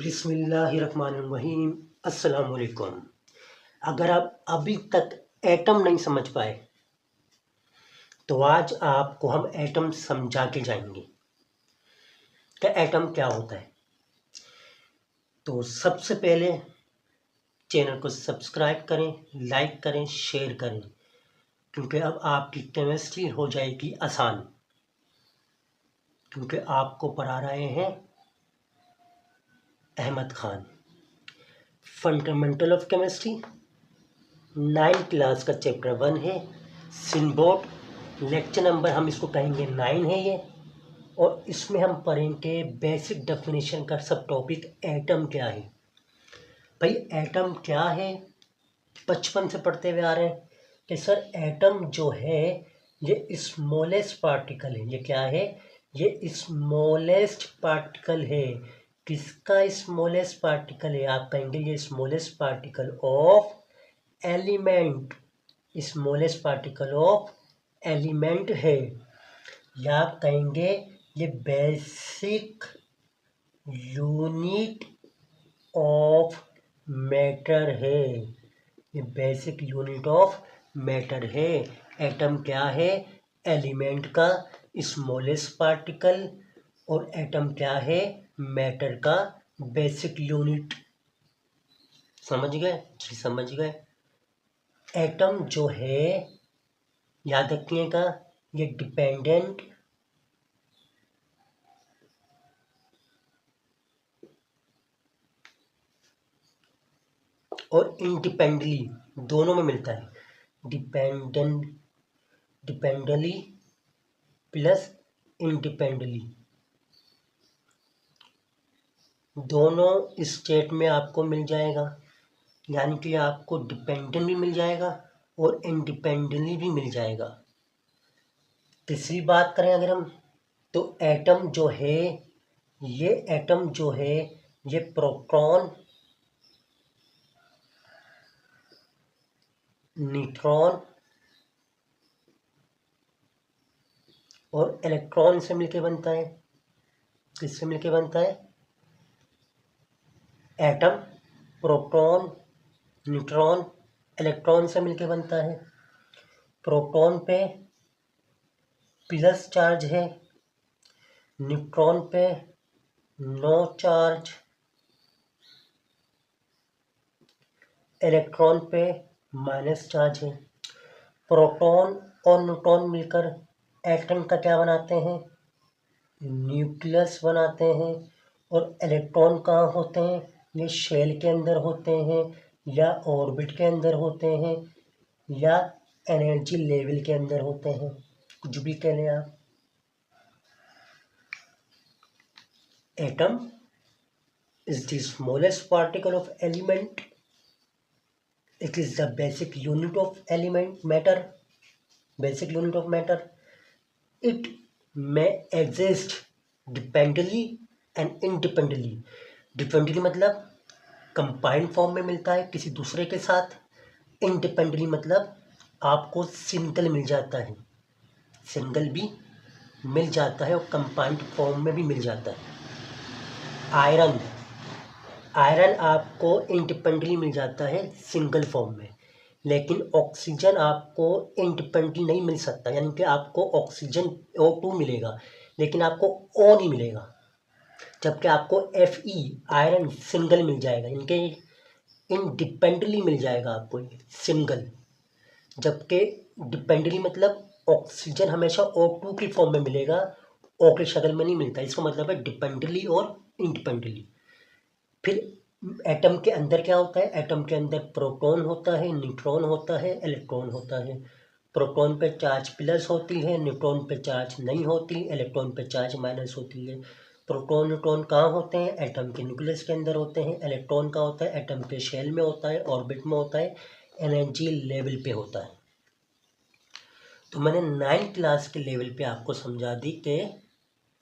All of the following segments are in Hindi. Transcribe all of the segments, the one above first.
बिस्मिल्लाहिर्रहमानिर्रहीम। अस्सलाम वालेकुम। अगर आप अभी तक एटम नहीं समझ पाए तो आज आपको हम एटम समझा के जाएंगे कि एटम क्या होता है। तो सबसे पहले चैनल को सब्सक्राइब करें, लाइक करें, शेयर करें, क्योंकि अब आपकी केमिस्ट्री हो जाएगी आसान, क्योंकि आपको पढ़ा रहे हैं Ahmed Khan. Fundamental of chemistry 9th class का चैप्टर 1 है। सिम्बोट लेक्चर नंबर हम इसको कहेंगे 9 है ये, और इसमें हम पढ़ेंगे बेसिक डेफिनेशन का सब टॉपिक एटम क्या है। भाई एटम क्या है, बचपन से पढ़ते हुए आ रहे हैं कि सर एटम जो है ये स्मॉलेस्ट पार्टिकल है। ये क्या है? ये स्मॉलेस्ट पार्टिकल है। किसका स्मॉलेस्ट पार्टिकल है? आप कहेंगे ये smallest particle of element, smallest particle of element है। या आप कहेंगे ये बेसिक यूनिट ऑफ मैटर है। ये बेसिक यूनिट ऑफ मैटर है। एटम क्या है? एलिमेंट का स्मॉलेस्ट पार्टिकल, और एटम क्या है? मैटर का बेसिक यूनिट। समझ गए जी? समझ गए। एटम जो है याद रखिएगा, ये डिपेंडेंट और इंडिपेंडेंटली दोनों में मिलता है। डिपेंडेंटली प्लस इंडिपेंडेंटली दोनों स्टेट में आपको मिल जाएगा। यानी कि आपको डिपेंडेंट भी मिल जाएगा और इंडिपेंडेंटली भी मिल जाएगा। तीसरी बात करें अगर हम, तो एटम जो है, ये एटम जो है ये प्रोटॉन, न्यूट्रॉन और इलेक्ट्रॉन से मिलकर बनता है। किससे मिलकर बनता है? एटम प्रोटॉन, न्यूट्रॉन, इलेक्ट्रॉन से मिलकर बनता है। प्रोटॉन पे प्लस चार्ज है, न्यूट्रॉन पे नो चार्ज, इलेक्ट्रॉन पे माइनस चार्ज है। प्रोटॉन और न्यूट्रॉन मिलकर एटम का क्या बनाते हैं? न्यूक्लियस बनाते हैं। और इलेक्ट्रॉन कहाँ होते हैं? ये शेल के अंदर होते हैं, या ऑर्बिट के अंदर होते हैं, या एनर्जी लेवल के अंदर होते हैं, कुछ भी कह लें आप। Atom is the smallest particle of element. It is the basic unit of element matter. Basic unit of matter. It may exist dependently and independently. Dependently मतलब कंबाइंड फॉर्म में मिलता है किसी दूसरे के साथ। इंडिपेंडेंटली मतलब आपको सिंगल मिल जाता है, सिंगल भी मिल जाता है और कंबाइंड फॉर्म में भी मिल जाता है। आयरन आपको इंडिपेंडेंटली मिल जाता है सिंगल फॉर्म में, लेकिन ऑक्सीजन आपको इंडिपेंडेंटली नहीं मिल सकता। यानी कि आपको ऑक्सीजन O2 मिलेगा, लेकिन आपको O नहीं मिलेगा। जबकि आपको Fe आयरन सिंगल मिल जाएगा, इनके इंडिपेंडेंटली मिल जाएगा आपको सिंगल। जबकि डिपेंडेंटली मतलब ऑक्सीजन हमेशा O2 की फॉर्म में मिलेगा, O की शक्ल में नहीं मिलता। इसका मतलब है डिपेंडेंटली और इंडिपेंडेंटली। फिर एटम के अंदर क्या होता है? एटम के अंदर प्रोटॉन होता है, न्यूट्रॉन होता है, इलेक्ट्रॉन होता है। प्रोटॉन पे चार्ज प्लस होती है, न्यूट्रॉन पे चार्ज नहीं होती, इलेक्ट्रॉन पे चार्ज माइनस होती है। प्रोटॉन न्यूट्रॉन कहाँ होते हैं? एटम के न्यूक्लियस के अंदर होते हैं। इलेक्ट्रॉन कहाँ होता है? एटम के शेल में होता है, ऑर्बिट में होता है, एनर्जी लेवल पे होता है। तो मैंने 9th क्लास के लेवल पे आपको समझा दी कि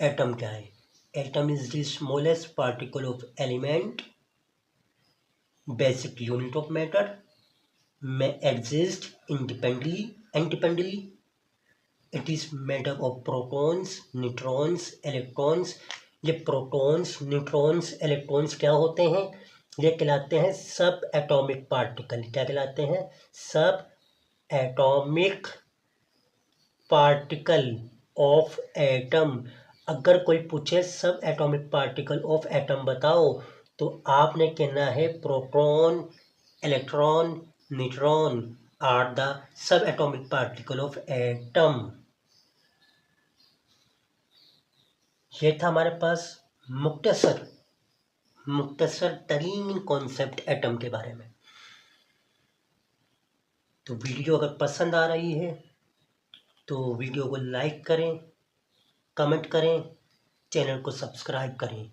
एटम क्या है। Atom is the smallest particle of element, basic unit of matter, may exist independently. It is made up of protons, neutrons, electrons. ये प्रोटॉन्स, न्यूट्रॉन्स, इलेक्ट्रॉन्स क्या होते हैं? ये कहलाते हैं सब एटॉमिक पार्टिकल। क्या कहलाते हैं? सब एटॉमिक पार्टिकल ऑफ एटम। अगर कोई पूछे सब एटॉमिक पार्टिकल ऑफ एटम बताओ, तो आपने कहना है proton, electron, neutron are the subatomic particle of atom. ये था हमारे पास मुख्तसर तरीन कॉन्सेप्ट एटम के बारे में। तो वीडियो अगर पसंद आ रही है तो वीडियो को लाइक करें, कमेंट करें, चैनल को सब्सक्राइब करें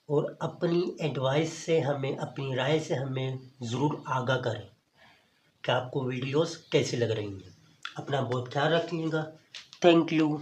और अपनी एडवाइस से हमें, अपनी राय से हमें ज़रूर आगाह करें कि आपको वीडियोस कैसी लग रही हैं। अपना बहुत ख्याल रखिएगा। Thank you.